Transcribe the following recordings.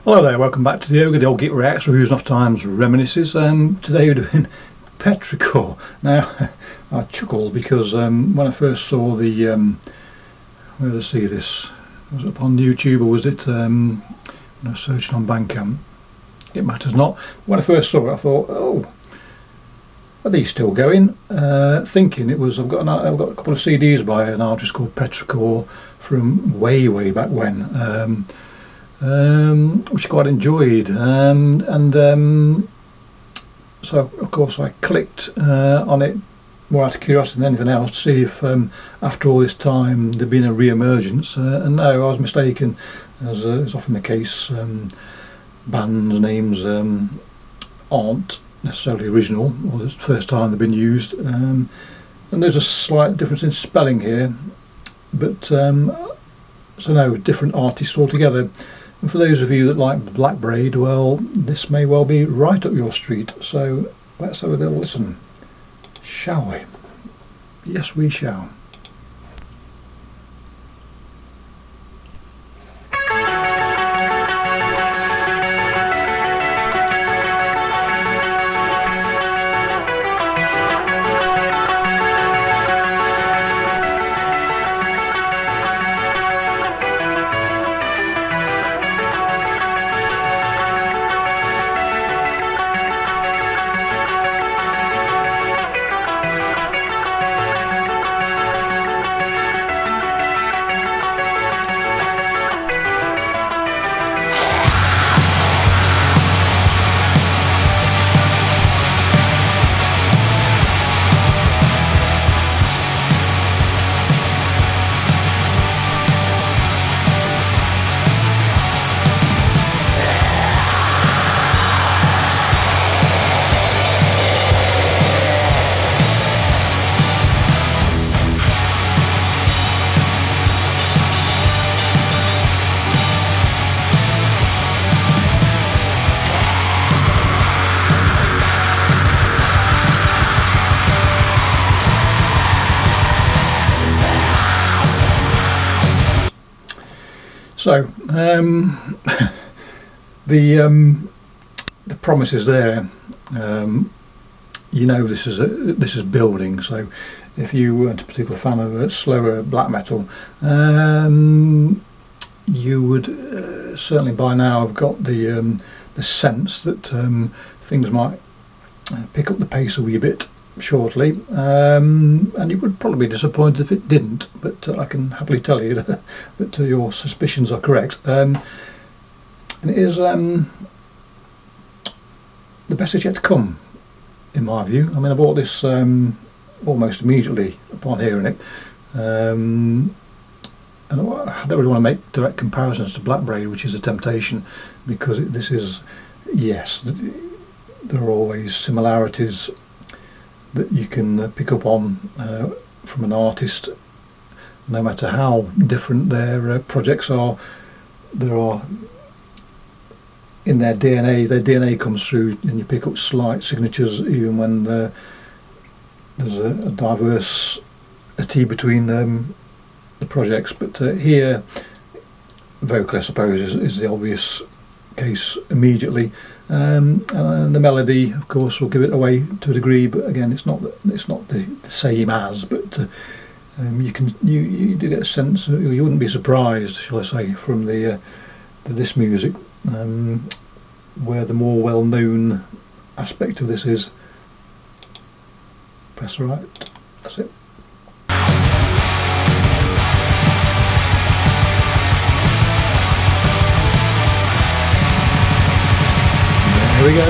Hello there, welcome back to the Ogre, the old Git Reacts, Reviews and Off Times Reminiscences. Today we're doing Petrichor. Now, I chuckle because when I first saw the, where did I see this? Was it up on YouTube or was it when I was searching on Bandcamp? It matters not. When I first saw it I thought, oh, are these still going? Thinking it was, I've got a couple of CDs by an artist called Petrichor from way back when. Which I quite enjoyed, so of course I clicked on it more out of curiosity than anything else to see if after all this time there'd been a re-emergence, and no, I was mistaken, as is often the case. Band names aren't necessarily original, or it's the first time they've been used, and there's a slight difference in spelling here, but so no, different artists altogether. And for those of you that like Black Braid, well, this may well be right up your street, so let's have a little listen, shall we? Yes, we shall. So the promise is there. You know, this is building. So if you weren't a particular fan of slower black metal, you would certainly by now have got the sense that things might pick up the pace a wee bit shortly, and you would probably be disappointed if it didn't, but I can happily tell you that your suspicions are correct, and it is the best is yet to come, in my view. I mean, I bought this almost immediately upon hearing it, and I don't really want to make direct comparisons to Black Braid, which is a temptation, because this is, yes, there are always similarities that you can pick up on from an artist, no matter how different their projects are. There are, in their DNA comes through, and you pick up slight signatures even when there's a diversity between the projects. But here, vocal, I suppose, is the obvious case immediately, and the melody, of course, will give it away to a degree. But again, it's not the same as. But you do get a sense. You wouldn't be surprised, shall I say, from this music, where the more well-known aspect of this is. Press right. That's it. Here we go.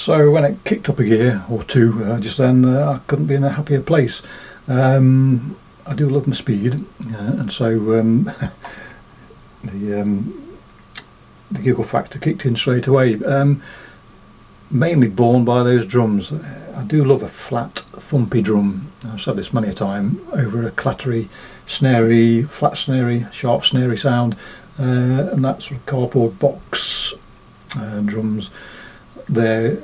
So when it kicked up a gear or two just then, I couldn't be in a happier place. I do love my speed, and so the giggle factor kicked in straight away. Mainly borne by those drums. I do love a flat, thumpy drum. I've said this many a time, over a clattery, snarey, flat snarey, sharp snarey sound, and that sort of cardboard box drums. There,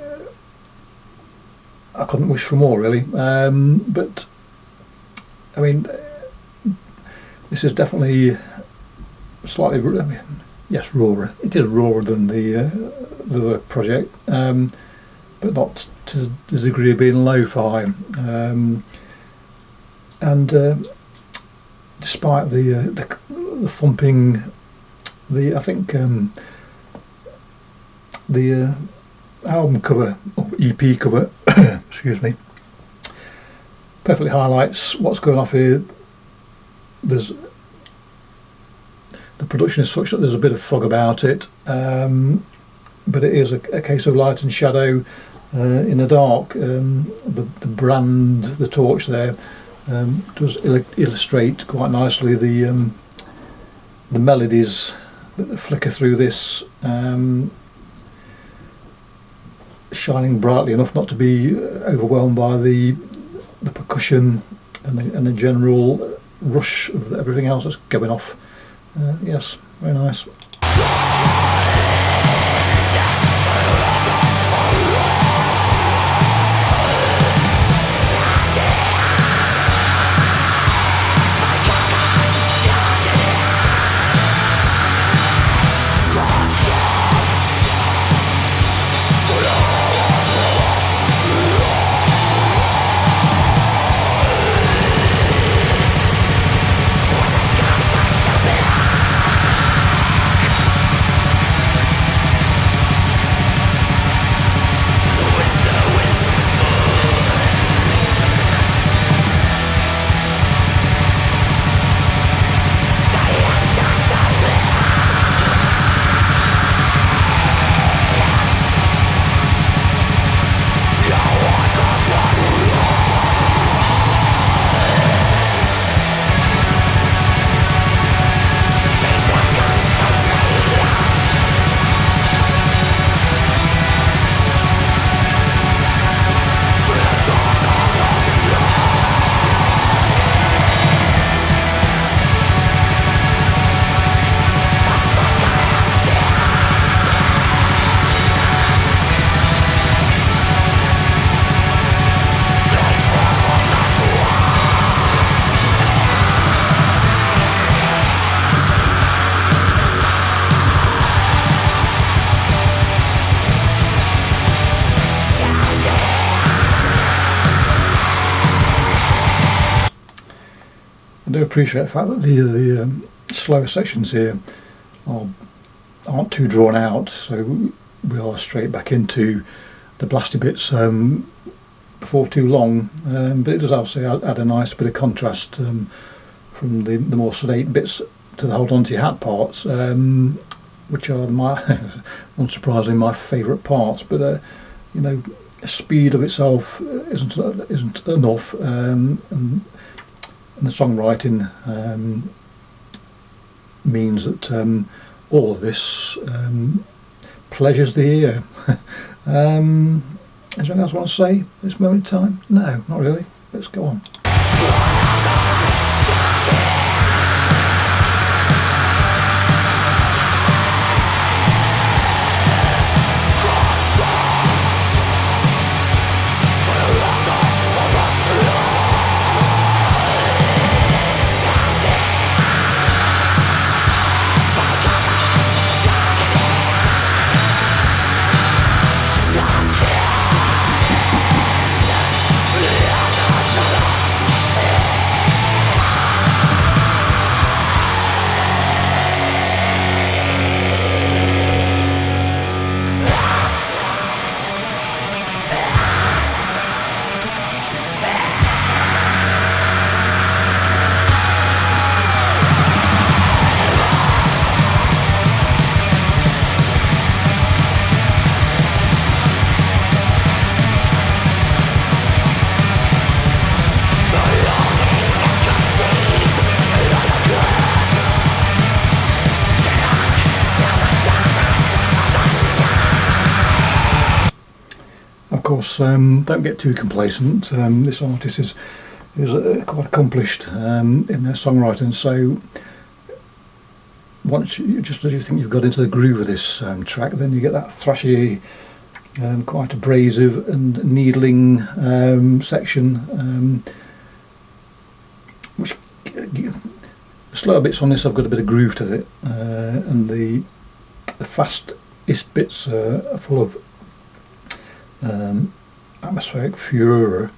I couldn't wish for more really. But I mean, this is definitely slightly, I mean, yes, rawer. It is rawer than the project, but not to the degree of being lo-fi. And despite the thumping, I think the album cover, or EP cover, excuse me, perfectly highlights what's going off here. The production is such that there's a bit of fog about it, but it is a case of light and shadow in the dark. The brand, the torch there, does illustrate quite nicely the melodies that flicker through this, shining brightly enough not to be overwhelmed by the percussion and the general rush of everything else that's going off. Yes, very nice. I do appreciate the fact that the slower sections here aren't too drawn out, so we are straight back into the blasty bits before too long, but it does obviously add a nice bit of contrast from the more sedate bits to the hold on to your hat parts, which are my unsurprisingly my favourite parts. But you know, speed of itself isn't enough, and the songwriting means that all of this pleasures the ear. Is there anything else I want to say at this moment in time? No, not really. Let's go on. course, don't get too complacent. This artist is quite accomplished in their songwriting, so once just as you think you've got into the groove of this track, then you get that thrashy, quite abrasive and needling section, which the slower bits on this have got a bit of groove to it, and the fastest bits are full of atmospheric fury.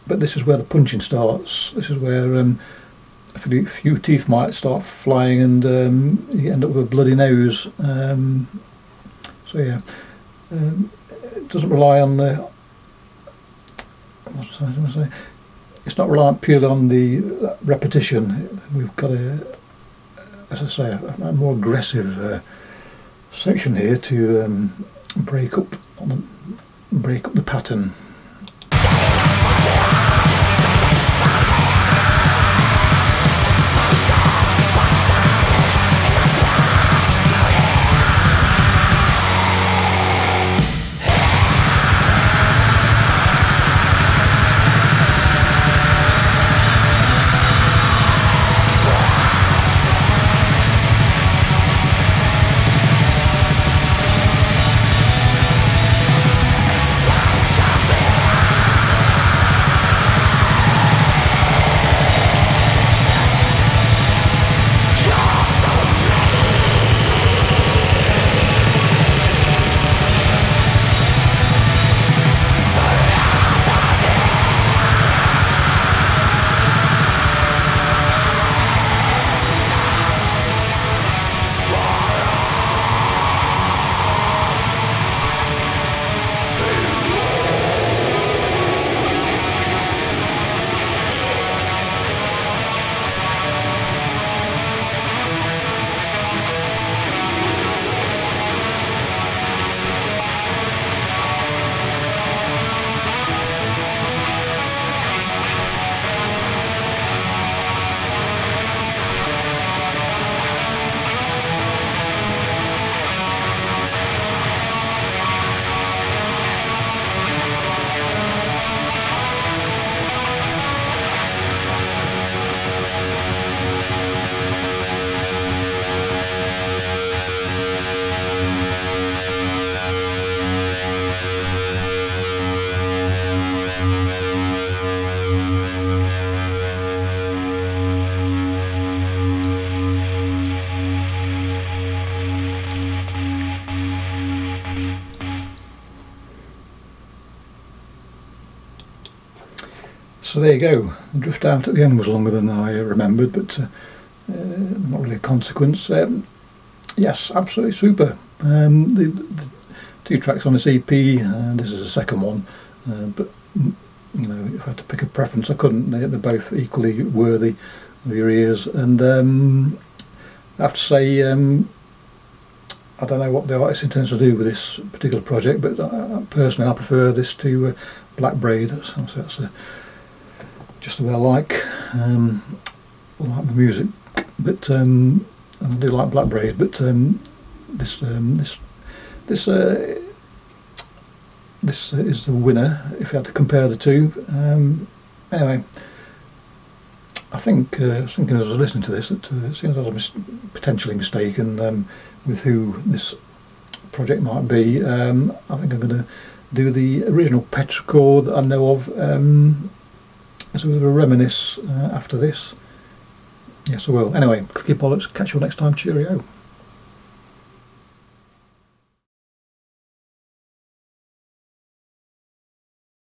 But this is where the punching starts. This is where a few teeth might start flying, and you end up with a bloody nose. So yeah, it doesn't rely on the. What was I going to say? It's not reliant purely on the repetition. We've got as I say, a more aggressive section here to break up the pattern. So there you go. The drift out at the end was longer than I remembered, but not really a consequence. Yes, absolutely super. The two tracks on this EP, this is the second one, but you know, if I had to pick a preference, I couldn't. They're both equally worthy of your ears, and I have to say, I don't know what the artist intends to do with this particular project, but personally I prefer this to Black Braid. That's just the way I like my music, but I do like Black Braid, but this is the winner if you had to compare the two. Anyway, I think I was thinking as I was listening to this that it seems I was potentially mistaken with who this project might be. I think I'm going to do the original Petrichor that I know of as a bit of a reminisce after this. Yes, I will. Anyway, clicky bollocks. Catch you all next time. Cheerio.